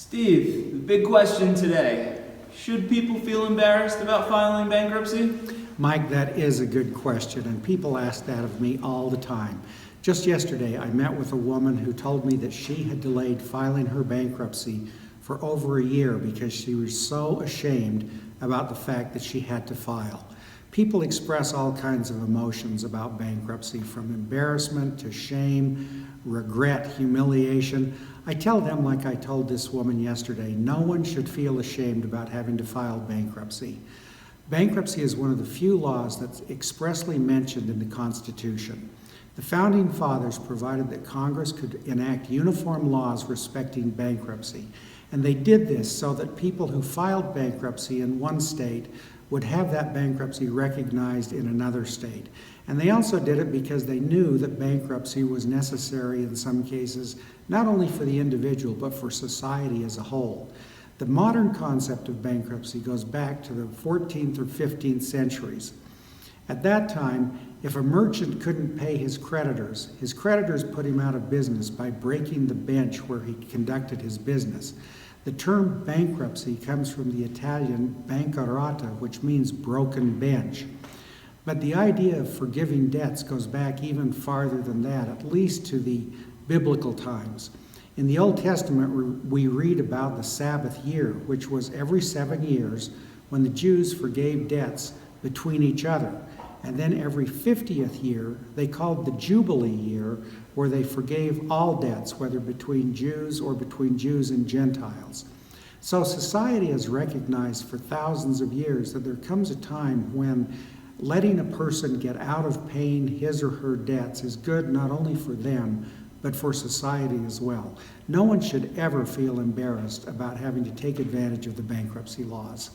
Steve, the big question today. Should people feel embarrassed about filing bankruptcy? Mike, that is a good question, and people ask that of me all the time. Just yesterday, I met with a woman who told me that she had delayed filing her bankruptcy for over a year because she was so ashamed about the fact that she had to file. People express all kinds of emotions about bankruptcy, from embarrassment to shame, regret, humiliation. I tell them, like I told this woman yesterday, no one should feel ashamed about having to file bankruptcy. Bankruptcy is one of the few laws that's expressly mentioned in the Constitution. The Founding Fathers provided that Congress could enact uniform laws respecting bankruptcy, and they did this so that people who filed bankruptcy in one state would have that bankruptcy recognized in another state. And they also did it because they knew that bankruptcy was necessary in some cases, not only for the individual, but for society as a whole. The modern concept of bankruptcy goes back to the 14th or 15th centuries. At that time, if a merchant couldn't pay his creditors put him out of business by breaking the bench where he conducted his business. The term bankruptcy comes from the Italian bancarotta, which means broken bench. But the idea of forgiving debts goes back even farther than that, at least to the biblical times. In the Old Testament, we read about the Sabbath year, which was every 7 years when the Jews forgave debts between each other. And then every 50th year, they called the Jubilee year, where they forgave all debts, whether between Jews or between Jews and Gentiles. So society has recognized for thousands of years that there comes a time when letting a person get out of paying his or her debts is good not only for them, but for society as well. No one should ever feel embarrassed about having to take advantage of the bankruptcy laws.